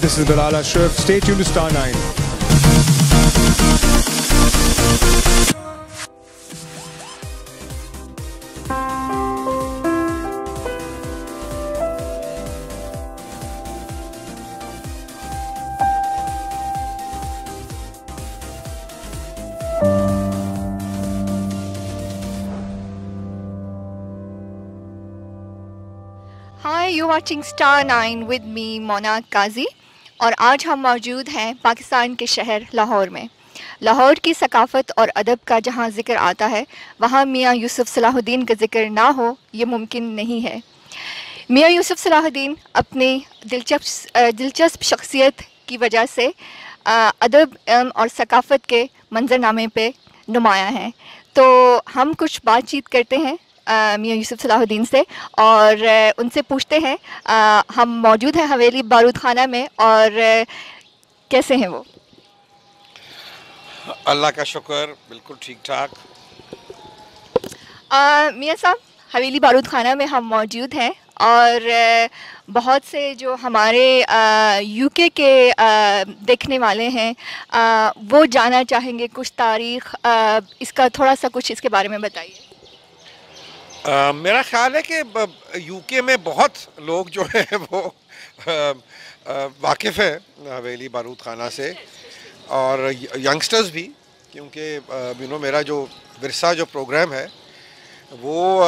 this is Bilal Ashraf. Stay tuned to Star 9. Hi, you're watching Star 9 with me, Mona Qazi. اور آج ہم موجود ہیں پاکستان کے شہر لاہور میں. لاہور کی ثقافت اور ادب کا جہاں ذکر آتا ہے وہاں میاں یوسف صلاح الدین کا ذکر نہ ہو یہ ممکن نہیں ہے. میاں یوسف صلاح الدین اپنی دلچسپ شخصیت کی وجہ سے ادب اور ثقافت کے منظرنامے پہ نمایاں ہیں. تو ہم کچھ بات چیت کرتے ہیں میاں یوسف صلاح الدین سے اور ان سے پوچھتے ہیں ہم موجود ہیں حویلی بارود خانہ میں اور کیسے ہیں وہ. اللہ کا شکر بالکل ٹھیک ٹھاک. میاں صاحب حویلی بارود خانہ میں ہم موجود ہیں اور بہت سے جو ہمارے یو کے دیکھنے والے ہیں وہ جاننا چاہیں گے کچھ تاریخ اس کا تھوڑا سا کچھ اس کے بارے میں بتائیے. میرا خیال ہے کہ یو کے میں بہت لوگ جو ہیں وہ واقف ہیں حویلی بارود خانہ سے اور ینگسٹرز بھی, کیونکہ میرا جو ورثہ جو پروگرام ہے وہ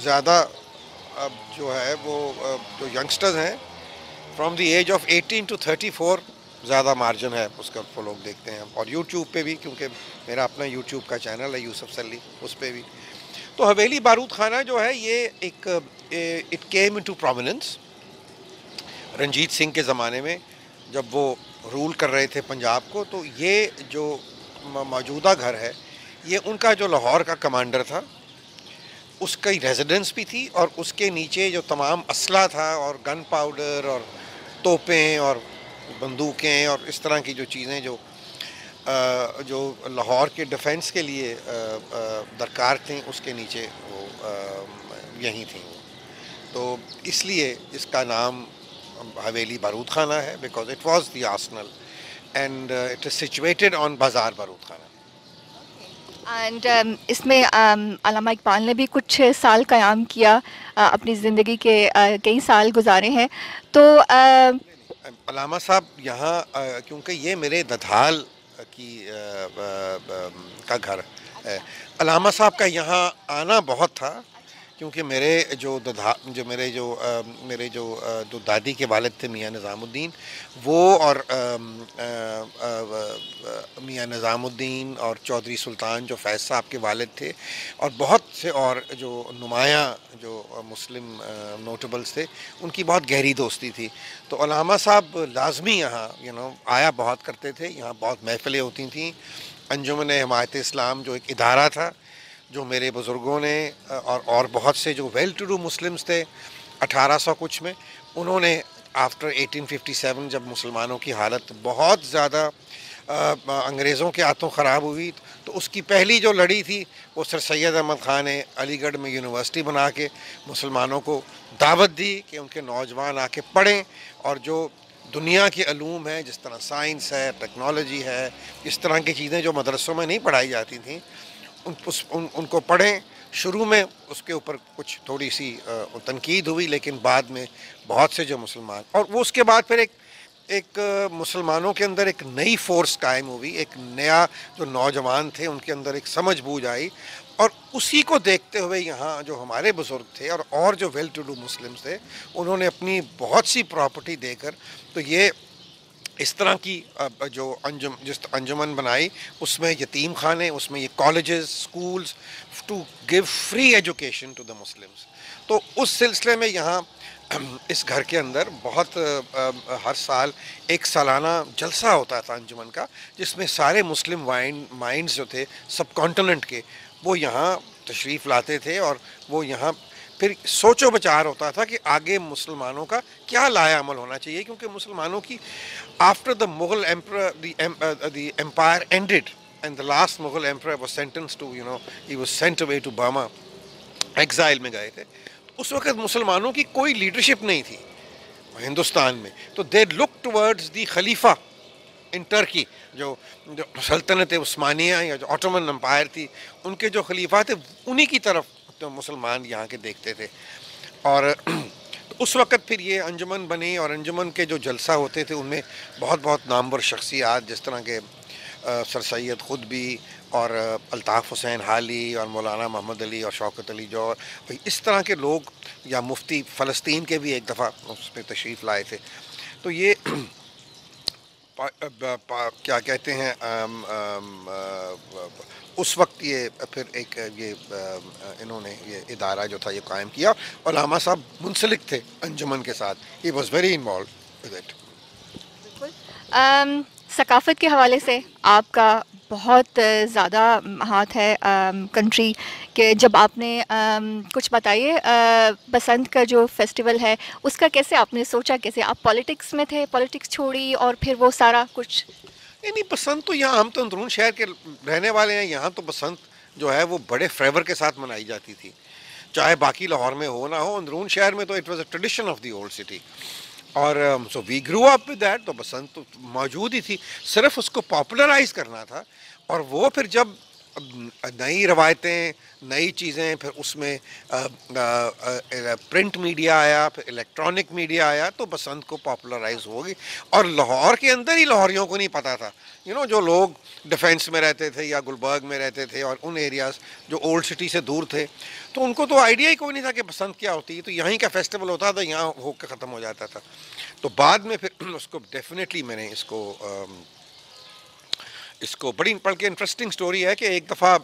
زیادہ جو ہے وہ جو ینگسٹرز ہیں from the age of 18 to 34 زیادہ مارجن ہے اس کا, وہ لوگ دیکھتے ہیں. اور یوٹیوب پہ بھی, کیونکہ میرا اپنا یوٹیوب کا چینل ہے یوسف سلی, اس پہ بھی. تو حویلی بارود خانہ جو ہے یہ ایک it came into prominence Ranjit Singh کے زمانے میں جب وہ رول کر رہے تھے پنجاب کو. تو یہ جو موجودہ گھر ہے یہ ان کا جو لاہور کا کمانڈر تھا اس کی ریزیڈنس بھی تھی, اور اس کے نیچے جو تمام اسلحہ تھا اور گن پاؤڈر اور توپیں اور بندوقیں اور اس طرح کی جو چیزیں جو لاہور کے ڈیفنس کے لیے درکار تھیں اس کے نیچے وہ یہیں تھیں. تو اس لیے اس کا نام حویلی بارود خانہ ہے, because it was the arsenal and it is situated on Bazaar Barood خانہ. اینڈ اس میں علامہ اقبال نے بھی کچھ سال قیام کیا, اپنی زندگی کے کئی سال گزارے ہیں. تو علامہ صاحب یہاں, کیونکہ یہ میرے ددھال کی کا گھر ہے, علامہ صاحب کا یہاں آنا بہت تھا, کیونکہ میرے جو دادی کے والد تھے میاں نظام الدین, وہ اور میاں نظام الدین اور چودھری سلطان جو فیض صاحب کے والد تھے اور بہت سے اور جو نمایاں جو مسلم نوٹیبلز تھے ان کی بہت گہری دوستی تھی. تو علامہ صاحب لازمی یہاں آیا بہت کرتے تھے. یہاں بہت محفلیں ہوتی تھیں. انجمن حمایت اسلام جو ایک ادارہ تھا جو میرے بزرگوں نے اور بہت سے جو ویل ٹو ڈو مسلمز تھے 1800 کچھ میں, انہوں نے آفٹر 1857 جب مسلمانوں کی حالت بہت زیادہ انگریزوں کے ہاتھوں خراب ہوئی, تو اس کی پہلی جو لڑی تھی وہ سر سید احمد خان نے علی گڑھ میں یونیورسٹی بنا کے مسلمانوں کو دعوت دی کہ ان کے نوجوان آ کے پڑھیں, اور جو دنیا کے علوم ہیں جس طرح سائنس ہے, ٹیکنالوجی ہے, اس طرح کی چیزیں جو مدرسوں میں نہیں پڑھائی جاتی تھیں ان کو پڑھیں. شروع میں اس کے اوپر کچھ تھوڑی سی تنقید ہوئی, لیکن بعد میں بہت سے جو مسلمان, اور وہ اس کے بعد پھر ایک مسلمانوں کے اندر ایک نئی فورس قائم ہوئی, ایک نیا جو نوجوان تھے ان کے اندر ایک سمجھ بوجھ آئی, اور اسی کو دیکھتے ہوئے یہاں جو ہمارے بزرگ تھے اور جو ویل ٹو ڈو مسلمز تھے انہوں نے اپنی بہت سی پراپرٹی دے کر تو یہ اس طرح کی جو انجمن بنائی, اس میں یتیم خانے, اس میں یہ colleges, schools to give free education to the Muslims. تو اس سلسلے میں یہاں اس گھر کے اندر بہت ہر سال ایک سالانہ جلسہ ہوتا تھا انجمن کا, جس میں سارے مسلم مائنڈز جو تھے سب کانٹیننٹ کے وہ یہاں تشریف لاتے تھے, اور وہ یہاں پھر سوچ و بچار ہوتا تھا کہ آگے مسلمانوں کا کیا لائے عمل ہونا چاہیے, کیونکہ مسلمانوں کی after the Mughal emperor the empire ended and the last Mughal emperor was sentenced to he was sent away to Burma, exile میں گئے تھے. اس وقت مسلمانوں کی کوئی لیڈرشپ نہیں تھی, ہندوستان میں. تو دے لک ٹورڈز دی خلیفہ ان ٹرکی, جو سلطنت عثمانیہ یا جو آٹومن امپائر تھی, ان کے جو خلیفہ تھے انہی کی طرف تو مسلمان یہاں کے دیکھتے تھے. اور اس وقت پھر یہ انجمن بنی, اور انجمن کے جو جلسہ ہوتے تھے ان میں بہت بہت نامور شخصیات جس طرح کے سر سید قطبی اور الطاف حسین حالی اور مولانا محمد علی اور شوکت علی جوہر, اس طرح کے لوگ, یا مفتی فلسطین کے بھی ایک دفعہ اس پہ تشریف لائے تھے. تو یہ کیا کہتے ہیں, اس وقت یہ پھر ایک یہ انہوں نے یہ ادارہ جو تھا یہ قائم کیا. علامہ صاحب منسلک تھے انجمن کے ساتھ, he was very involved with it. ثقافت کے حوالے سے آپ کا بہت زیادہ ہاتھ ہے کنٹری کہ جب آپ نے کچھ بتائیے بسنت کا جو فیسٹیول ہے اس کا کیسے آپ نے سوچا, کیسے آپ پالیٹکس میں تھے, پالیٹکس چھوڑی اور پھر وہ سارا کچھ؟ نہیں, بسنت تو یہاں, ہم تو اندرون شہر کے رہنے والے ہیں, یہاں تو بسنت جو ہے وہ بڑے فیور کے ساتھ منائی جاتی تھی, چاہے باقی لاہور میں ہو نہ ہو. اندرون شہر میں تو it was a tradition of the old city, اور سو وی گرو اپ ود دیٹ. تو بسنت تو موجود ہی تھی, صرف اس کو پاپولرائز کرنا تھا. اور وہ پھر جب نئی روایتیں, نئی چیزیں, پھر اس میں پرنٹ میڈیا آیا, پھر الیکٹرانک میڈیا آیا, تو بسنت کو پاپولرائز ہوگی. اور لاہور کے اندر ہی لاہوریوں کو نہیں پتہ تھا, جو لوگ ڈیفینس میں رہتے تھے یا گلبرگ میں رہتے تھے اور ان ایریاز جو اولڈ سٹی سے دور تھے, تو ان کو تو آئیڈیا ہی کوئی نہیں تھا کہ بسنت کیا ہوتی ہے. تو یہیں کا فیسٹیول ہوتا تھا, یہاں ہو کے ختم ہو جاتا تھا. تو بعد میں پھر اس کو ڈیفینیٹلی میں نے اس کو بڑی پڑھ کے انٹرسٹنگ سٹوری ہے کہ ایک دفعہ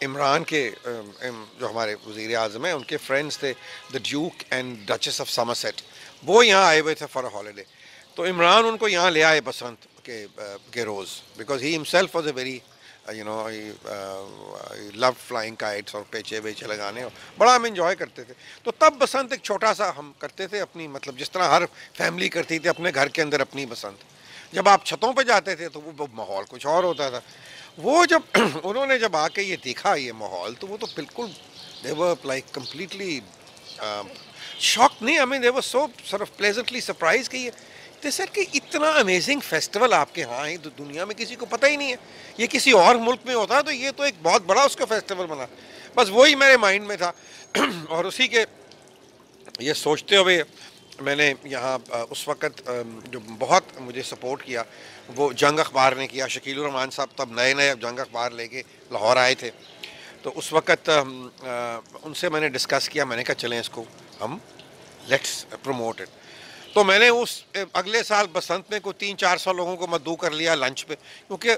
عمران کے جو ہمارے وزیر اعظم ہیں, ان کے فرینڈس تھے دا ڈیوک اینڈ ڈچس آف سمرسیٹ, وہ یہاں آئے ہوئے تھے فار اے ہالیڈے. تو عمران ان کو یہاں لے آئے بسنت کے روز, because he himself was a very love flying kites اور پیچے ویچے لگانے, اور بڑا ہم انجوائے کرتے تھے. تو تب بسنت ایک چھوٹا سا ہم کرتے تھے اپنی, مطلب جس طرح ہر فیملی کرتی تھی اپنے گھر کے اندر اپنی بسنت. جب آپ چھتوں پہ جاتے تھے تو وہ ماحول کچھ اور ہوتا تھا. وہ جب انہوں نے جب آ کے یہ دیکھا یہ ماحول, تو وہ تو بالکل they were like completely shocked. نہیں, I mean they were so sort of pleasantly surprised کہ یہ they said کہ اتنا امیزنگ فیسٹیول آپ کے ہاں ہے, دنیا میں کسی کو پتہ ہی نہیں ہے. یہ کسی اور ملک میں ہوتا تو یہ تو ایک بہت بڑا اس کا فیسٹیول بنا. بس وہی میرے مائنڈ میں تھا, اور اسی کے یہ سوچتے ہوئے میں نے یہاں اس وقت جو بہت مجھے سپورٹ کیا وہ جنگ اخبار نے کیا. شکیل الرحمان صاحب تب نئے نئے جنگ اخبار لے کے لاہور آئے تھے, تو اس وقت ان سے میں نے ڈسکس کیا, میں نے کہا چلیں اس کو ہم لیٹس پروموٹ اٹ. تو میں نے اس اگلے سال بسنت میں کوئی 300-400 لوگوں کو مدعو کر لیا لنچ پہ, کیونکہ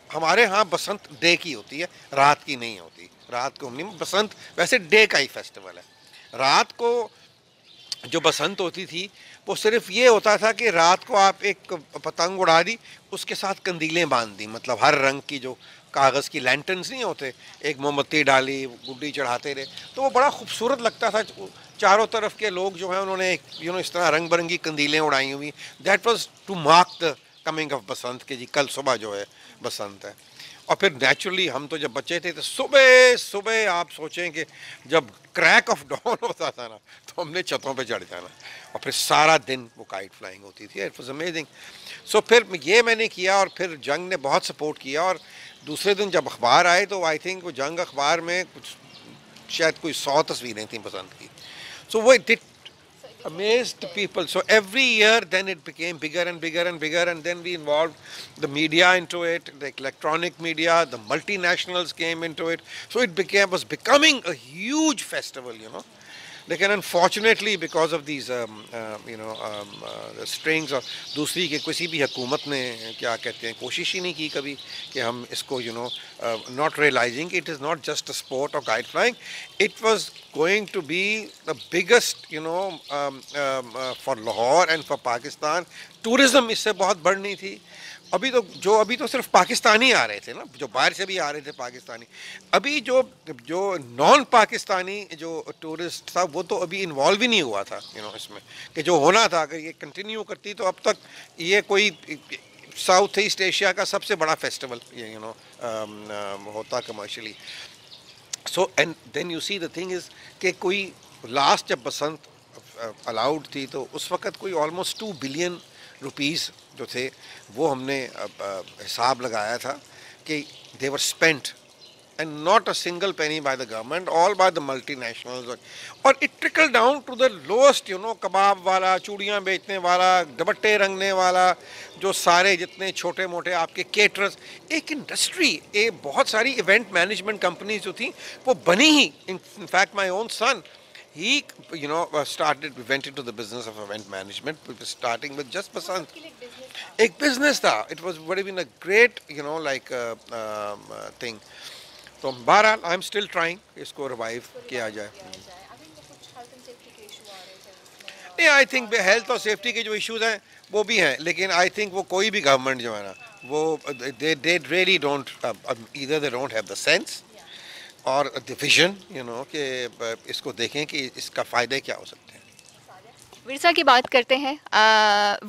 ہمارے ہاں بسنت ڈے کی ہوتی ہے, رات کی نہیں ہوتی. رات کو نہیں, بسنت ویسے ڈے کا ہی فیسٹیول ہے. رات کو جو بسنت ہوتی تھی وہ صرف یہ ہوتا تھا کہ رات کو آپ ایک پتنگ اڑا دی, اس کے ساتھ کندیلیں باندھ دی, مطلب ہر رنگ کی جو کاغذ کی لینٹرنز نہیں ہوتے, ایک موم بتی ڈالی, گڈی چڑھاتے رہے, تو وہ بڑا خوبصورت لگتا تھا. چاروں طرف کے لوگ جو ہیں انہوں نے اس طرح رنگ برنگی کندیلیں اڑائی ہوئی. That was to mark the coming of Basant, کہ جی کل صبح جو ہے بسنت ہے. اور پھر نیچرلی ہم تو جب بچے تھے تو صبح آپ سوچیں کہ جب کریک آف ڈان ہوتا تھا نا, تو ہم نے چھتوں پہ چڑھ جانا, اور پھر سارا دن وہ کائٹ فلائنگ ہوتی تھی. It was amazing. سو پھر یہ میں نے کیا, اور پھر جنگ نے بہت سپورٹ کیا. اور دوسرے دن جب اخبار آئے تو آئی تھنک وہ جنگ اخبار میں کچھ شاید کوئی 100 تصویریں تھیں بسنت کی. سو وہ amazed people. So every year then it became bigger and bigger and bigger, and then we involved the media into it, the electronic media, the multinationals came into it. So it was becoming a huge festival, لیکن unfortunately because of these strings, اور دوسری کہ کسی بھی حکومت نے کیا کہتے ہیں کوشش ہی نہیں کی کبھی کہ ہم اس کو not realizing it is not just a sport of kite flying, it was going to be the biggest for Lahore and for Pakistan. Tourism اس سے بہت بڑھنی تھی. ابھی تو صرف پاکستانی آ رہے تھے نا, جو باہر سے بھی آ رہے تھے پاکستانی. ابھی جو نان پاکستانی جو ٹورسٹ تھا وہ تو ابھی انوالو ہی نہیں ہوا تھا اس میں, کہ جو ہونا تھا. اگر یہ کنٹینیو کرتی تو اب تک یہ کوئی ساؤتھ ایسٹ ایشیا کا سب سے بڑا فیسٹیول ہوتا commercially. So and then you see the thing is کہ کوئی لاسٹ جب بسنت الاؤڈ تھی تو اس وقت کوئی آلموسٹ 2 بلین روپیز جو تھے وہ ہم نے حساب لگایا تھا کہ they were spent and not a single penny by the government, all by the multinationals. اور it trickled down to the lowest, کباب والا, چوڑیاں بیچنے والا, دوپٹے رنگنے والا, جو سارے جتنے چھوٹے موٹے آپ کے کیٹرز. ایک انڈسٹری, بہت ساری ایونٹ مینجمنٹ کمپنیز جو تھیں وہ بنی ہی. in fact my own son, he went into the business of event management, starting with just Basant. ایک بزنس تھا. It would have been a great thing. تو بہرحال آئی ایم اسٹل ٹرائنگ اس کو revive کیا جائے. نہیں, آئی تھنک ہیلتھ اور safety کے جو ایشوز ہیں وہ بھی ہیں, لیکن آئی تھنک وہ کوئی بھی گورنمنٹ جو ہے نا وہ they really don't, either they don't have the sense اور the vision, کہ اس کو دیکھیں کہ اس کا فائدے کیا ہو سکتے ہیں. ورثہ کی بات کرتے ہیں.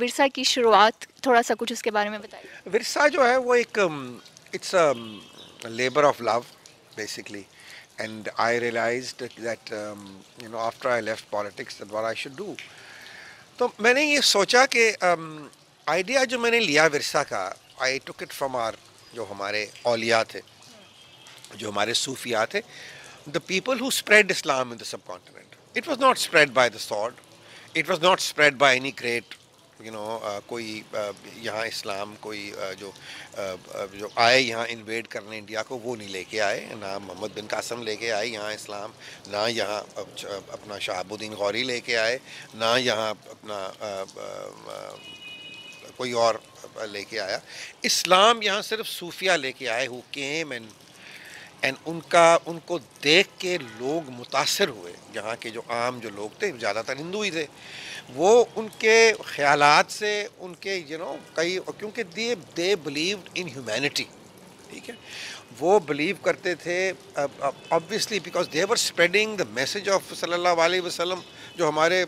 ورثہ کی شروعات تھوڑا سا کچھ اس کے بارے میں بتائیے. ورثہ جو ہے وہ ایک it's labour of love basically, and I realized that after I left politics that what I should do. تو میں نے یہ سوچا کہ آئیڈیا جو میں نے لیا ورثہ کا, I took it from جو ہمارے اولیاء تھے, جو ہمارے صوفیاء تھے, the people who spread Islam in the subcontinent. It was not spread by the sword, it was not spread by any great کوئی یہاں اسلام کوئی جو آئے یہاں انویڈ کرنے انڈیا کو, وہ نہیں لے کے آئے. نہ محمد بن قاسم لے کے آئے یہاں اسلام, نہ یہاں اپنا شہاب الدین غوری لے کے آئے, نہ یہاں اپنا کوئی اور لے کے آیا. اسلام یہاں صرف صوفیہ لے کے آئے, who came and ان کو دیکھ کے لوگ متاثر ہوئے. یہاں کے جو عام جو لوگ تھے زیادہ تر ہندو ہی تھے, وہ ان کے خیالات سے, ان کے کئی, کیونکہ they believed in humanity. ٹھیک ہے, وہ بلیو کرتے تھے obviously because they were spreading the message of صلی اللہ علیہ وسلم, جو ہمارے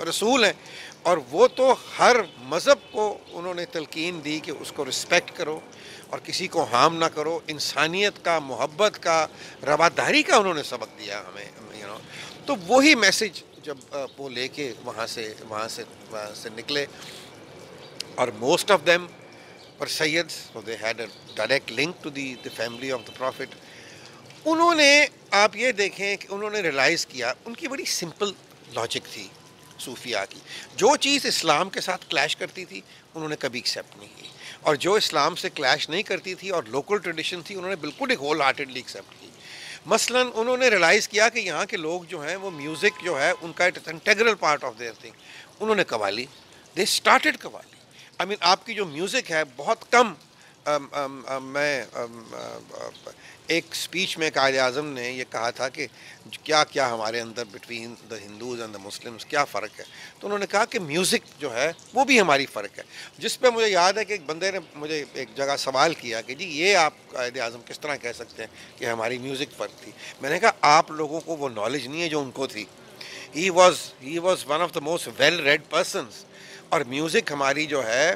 رسول ہیں. اور وہ تو ہر مذہب کو انہوں نے تلقین دی کہ اس کو رسپیکٹ کرو اور کسی کو ہارم نہ کرو. انسانیت کا, محبت کا, رواداری کا انہوں نے سبق دیا ہمیں. تو وہی میسج جب وہ لے کے وہاں سے نکلے, اور موسٹ آف دیم پر سیدس, so they had a direct link to the family of the Prophet. انہوں نے, آپ یہ دیکھیں کہ انہوں نے ریلائز کیا, ان کی بڑی سمپل لاجک تھی صوفیاء کی. جو چیز اسلام کے ساتھ کلیش کرتی تھی انہوں نے کبھی ایکسیپٹ نہیں کی, اور جو اسلام سے کلیش نہیں کرتی تھی اور لوکل ٹریڈیشن تھی انہوں نے بالکل ایک ہول ہارٹیڈلی ایکسیپٹ کی. مثلاً انہوں نے ریلائز کیا کہ یہاں کے لوگ جو ہیں وہ میوزک جو ہے ان کا integral part of their thing. انہوں نے قوالی, دے اسٹارٹیڈ قوالی. آئی مین آپ کی جو میوزک ہے بہت کم, میں ایک اسپیچ میں قائد اعظم نے یہ کہا تھا کہ کیا ہمارے اندر between the Hindus and the Muslims کیا فرق ہے, تو انہوں نے کہا کہ میوزک جو ہے وہ بھی ہماری فرق ہے. جس پہ مجھے یاد ہے کہ ایک بندے نے مجھے ایک جگہ سوال کیا کہ جی یہ آپ قائد اعظم کس طرح کہہ سکتے ہیں کہ ہماری میوزک فرق تھی. میں نے کہا آپ لوگوں کو وہ نالج نہیں ہے جو ان کو تھی. He was one of the most well read persons. اور میوزک ہماری جو ہے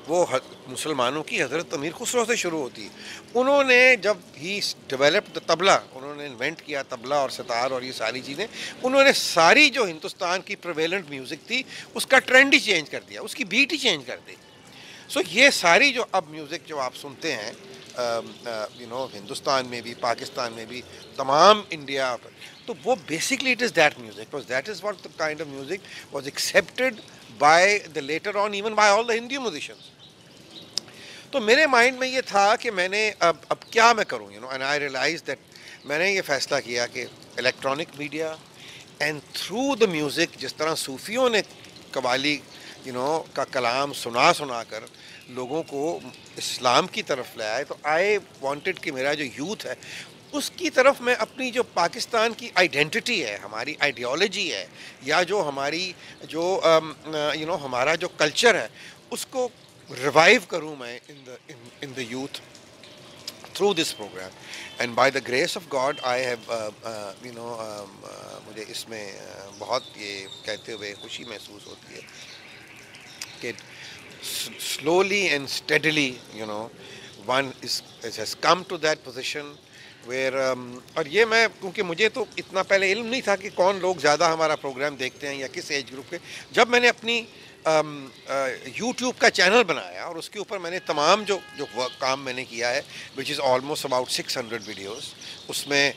وہ مسلمانوں کی حضرت امیر خسرو سے شروع ہوتی ہے. انہوں نے جب ہی ڈیولپڈ طبلہ, انہوں نے انوینٹ کیا طبلہ اور ستار اور یہ ساری چیزیں, انہوں نے ساری جو ہندوستان کی پریویلنٹ میوزک تھی اس کا ٹرینڈ ہی چینج کر دیا, اس کی بیٹ ہی چینج کر دی. سو یہ ساری جو اب میوزک جو آپ سنتے ہیں ہندوستان میں بھی, پاکستان میں بھی, تمام انڈیا, تو وہ basically it is that music, that is what the kind of music was accepted by the later on even by all the Hindu musicians. تو میرے مائنڈ میں یہ تھا کہ میں نے اب کیا میں کروں, اینڈ آئی ریئلائز دیٹ, میں نے یہ فیصلہ کیا کہ electronic media and through the music, جس طرح صوفیوں نے قوالی کا کلام سنا کر لوگوں کو اسلام کی طرف لے آئے, تو آئی وانٹیڈ کہ میرا جو یوتھ ہے اس کی طرف میں اپنی جو پاکستان کی آئیڈینٹی ہے, ہماری آئیڈیالوجی ہے, یا جو ہماری جو ہمارا جو کلچر ہے اس کو ریوائیو کروں میں in the youth through this program. And by the grace of God I have مجھے اس میں بہت یہ کہتے ہوئے خوشی محسوس ہوتی ہے کہ slowly and steadily one has come to that position اور یہ میں کیونکہ مجھے تو اتنا پہلے علم نہیں تھا کہ کون لوگ زیادہ ہمارا پروگرام دیکھتے ہیں یا کس ایج گروپ کے. جب میں نے اپنی یوٹیوب کا چینل بنایا اور اس کے اوپر میں نے تمام جو کام میں نے کیا ہے وچ از آلموسٹ اباؤٹ 600 ویڈیوز, اس میں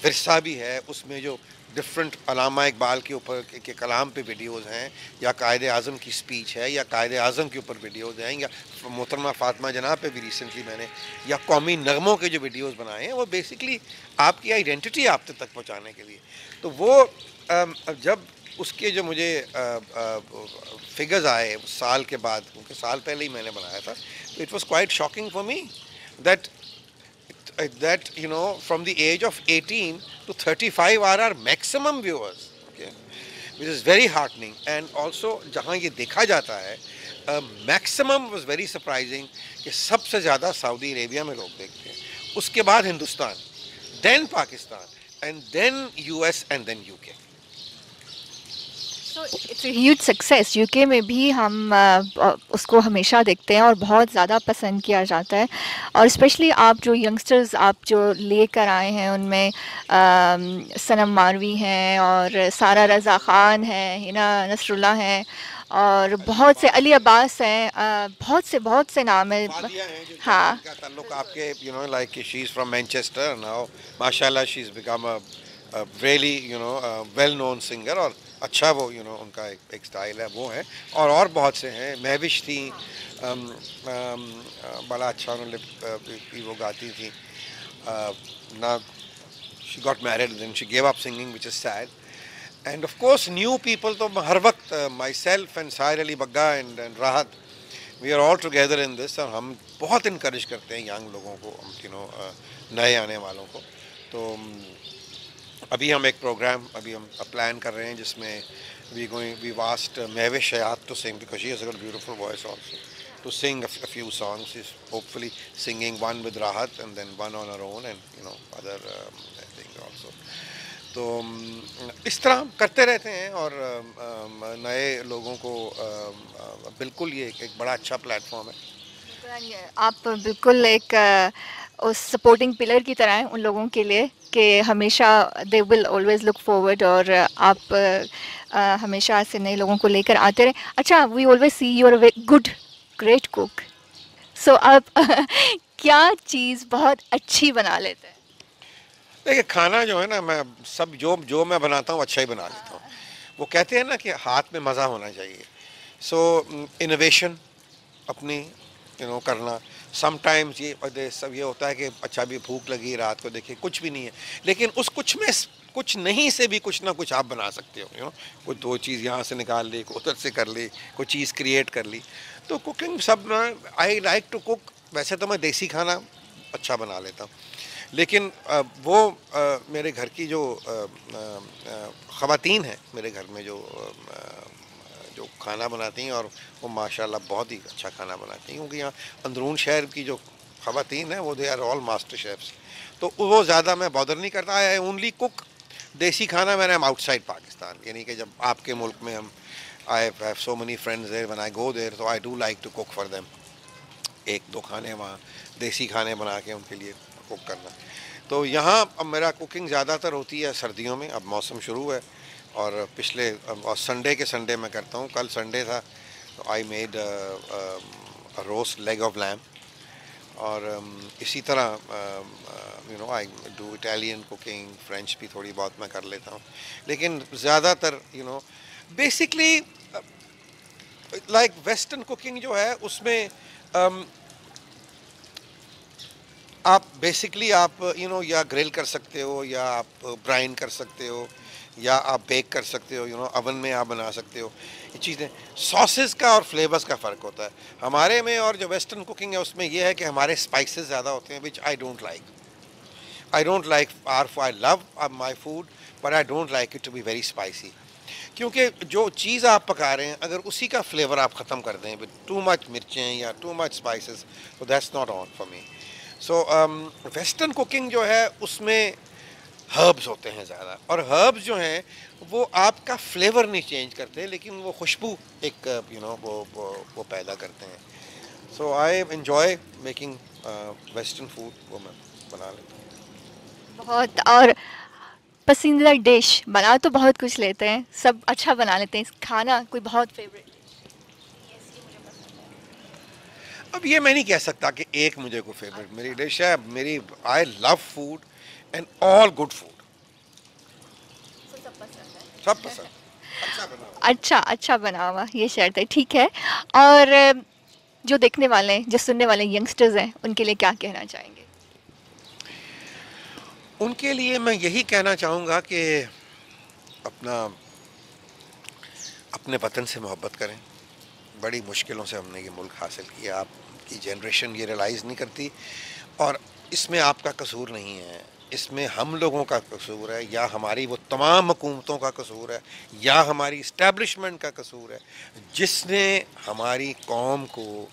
ورثہ بھی ہے, اس میں جو ڈفرینٹ علامہ اقبال کے اوپر کے کلام پہ ویڈیوز ہیں, یا قائد اعظم کی اسپیچ ہے, یا قائد اعظم کے اوپر ویڈیوز ہیں, یا محترمہ فاطمہ جناح پہ بھی ریسنٹلی میں نے, یا قومی نغموں کے جو ویڈیوز بنائے ہیں, وہ بیسکلی آپ کی آئیڈینٹی آپ تک پہنچانے کے لیے. تو وہ جب اس کے جو مجھے فگرز آئے سال کے بعد, کیونکہ سال پہلے ہی میں نے بنایا تھا, تو it was quite shocking for me that from the age of 18 to 35 are our maximum viewers, okay, which is very heartening. And also جہاں یہ دیکھا جاتا ہے maximum was very surprising کہ سب سے زیادہ سعودی عربیہ میں لوگ دیکھتے ہیں, اس کے بعد Hindustan, then Pakistan, and then US and then UK. So it's a huge success. UK میں بھی ہم اس کو ہمیشہ دیکھتے ہیں اور بہت زیادہ پسند کیا جاتا ہے, اور اسپیشلی آپ جو ینگسٹرز آپ جو لے کر آئے ہیں ان میں صنم ماروی ہیں, اور سارہ رضا خان ہیں, ہنا نصر اللہ ہیں, اور بہت سے علی عباس ہیں, بہت سے نام ہیں. ہاں, کا تعلق آپ کے like she is from Manchester now, mashallah she has become a really well known singer, اور اچھا وہ ان کا ایک سٹائل ہے وہ ہے, اور بہت سے ہیں. مہوش تھیں, بڑا اچھا انہوں نے وہ گاتی تھیں. نا she got married then she gave up singing, which is sad. And of course new people تو ہر وقت myself and ساحر علی بگا and Rahat, we are all together in this, اور ہم بہت انکریج کرتے ہیں ینگ لوگوں کو, نئے آنے والوں کو. تو ابھی ہم ایک پروگرام ہم پلان کر رہے ہیں جس میں we asked مہوش حیات to sing, because she has got a beautiful voice also, to sing a few songs. She's hopefully singing one with Rahat and then one on her own, and other things also. تو اس طرح ہم کرتے رہتے ہیں, اور نئے لوگوں کو بالکل یہ ایک بڑا اچھا پلیٹ فارم ہے. آپ بالکل ایک اس سپورٹنگ پلر کی طرح ہیں ان لوگوں کے لیے کہ ہمیشہ دے ول آلویز لک فارورڈ, اور آپ ہمیشہ ایسے نئے لوگوں کو لے کر آتے رہیں. اچھا, we always see you are a good great cook, so آپ کیا چیز بہت اچھی بنا لیتے ہیں؟ دیکھیے کھانا جو ہے نا, میں سب جو میں بناتا ہوں اچھا ہی بنا لیتا ہوں. وہ کہتے ہیں نا کہ ہاتھ میں مزہ ہونا چاہیے. سو انوویشن اپنی کرنا. سم ٹائمز یہ ہوتا ہے کہ اچھا بھی بھوک لگی رات کو, دیکھیں کچھ بھی نہیں ہے, لیکن اس کچھ میں کچھ نہیں سے بھی کچھ نہ کچھ آپ بنا سکتے ہو. کوئی دو چیز یہاں سے نکال لی, کوئی ادھر سے کر لی, کوئی چیز کریٹ کر لی. تو کوکنگ سب آئی لائک ٹو کوک. ویسے تو میں دیسی کھانا اچھا بنا لیتا ہوں, لیکن وہ میرے گھر کی جو خواتین ہیں میرے گھر میں جو کھانا بناتی ہیں, اور وہ ماشاءاللہ بہت ہی اچھا کھانا بناتی ہیں, کیونکہ یہاں اندرون شہر کی جو خواتین ہیں وہ they are all master chefs. تو وہ زیادہ میں بادر نہیں کرتا. آئی اونلی کوک دیسی کھانا when I'm outside پاکستان, یعنی کہ جب آپ کے ملک میں ہم I have so many friends there, when I go there so I do like to cook for them. ایک دو کھانے وہاں دیسی کھانے بنا کے ان کے لیے کوک کرنا. تو یہاں اب میرا کوکنگ زیادہ تر ہوتی ہے سردیوں میں. اب موسم شروع ہے, اور پچھلے اور سنڈے میں کرتا ہوں. کل سنڈے تھا, I made roast leg of lamb, اور اسی طرح I do Italian cooking, French بھی تھوڑی بہت میں کر لیتا ہوں. لیکن زیادہ تر بیسکلی لائک ویسٹرن کوکنگ جو ہے اس میں آپ بیسکلی آپ یا گرل کر سکتے ہو, یا آپ برائن کر سکتے ہو, یا آپ بیک کر سکتے ہو, اوون میں آپ بنا سکتے ہو. یہ چیزیں ساسز کا اور فلیورز کا فرق ہوتا ہے ہمارے میں, اور جو ویسٹرن کوکنگ ہے اس میں یہ ہے کہ ہمارے اسپائسز زیادہ ہوتے ہیں, which I don't like. I love my food but I don't like it to be very spicy. کیونکہ جو چیز آپ پکا رہے ہیں اگر اسی کا فلیور آپ ختم کر دیں وتھ ٹو مچ مرچیں یا ٹو مچ اسپائسز, تو that's not on for me. So western cooking جو ہے اس میں ہربز ہوتے ہیں زیادہ, اور ہربز جو ہیں وہ آپ کا فلیور نہیں چینج کرتے, لیکن وہ خوشبو ایک وہ پیدا کرتے ہیں. So I enjoy making western food, وہ میں بنا لیتا ہوں. بہت. اور پسندیدہ ڈش بنا تو بہت کچھ لیتے ہیں, سب اچھا بنا لیتے ہیں, کھانا کوئی بہت فیوریٹ؟ اب یہ میں نہیں کہہ سکتا کہ ایک مجھے کو فیوریٹ میری ڈش ہے. میری I love food and all good food, سب پسند. اچھا بنا ہوا, یہ شرط ہے. ٹھیک ہے, اور جو دیکھنے والے ہیں, جو سننے والے ینگسٹرز ہیں, ان کے لیے کیا کہنا چاہیں گے؟ ان کے لیے میں یہی کہنا چاہوں گا کہ اپنے وطن سے محبت کریں. بڑی مشکلوں سے ہم نے یہ ملک حاصل کیا. آپ کی جنریشن یہ ریلائز نہیں کرتی, اور اس میں آپ کا قصور نہیں ہے, اس میں ہم لوگوں کا قصور ہے, یا ہماری وہ تمام حکومتوں کا قصور ہے, یا ہماری اسٹیبلشمنٹ کا قصور ہے, جس نے ہماری قوم کو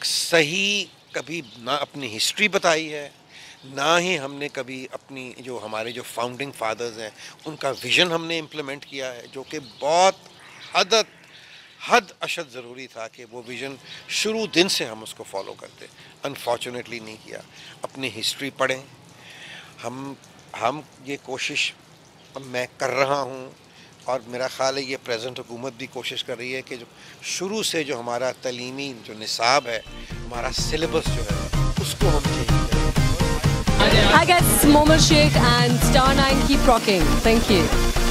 صحیح کبھی نہ اپنی ہسٹری بتائی ہے, نہ ہی ہم نے کبھی اپنی جو ہمارے جو فاؤنڈنگ فادرز ہیں ان کا ویژن ہم نے امپلیمنٹ کیا ہے, جو کہ بہت حد اشد ضروری تھا کہ وہ ویژن شروع دن سے ہم اس کو فالو کرتے. انفارچونیٹلی نہیں کیا. اپنی ہسٹری پڑھیں. ہم یہ کوشش میں کر رہا ہوں, اور میرا خیال ہے یہ پریزنٹ حکومت بھی کوشش کر رہی ہے کہ جو شروع سے جو ہمارا تعلیمی جو نصاب ہے, ہمارا سلیبس جو ہے, اس کو ہم چینج کریں. I guess Momal Sheikh and Star 9 keep rocking. Thank you.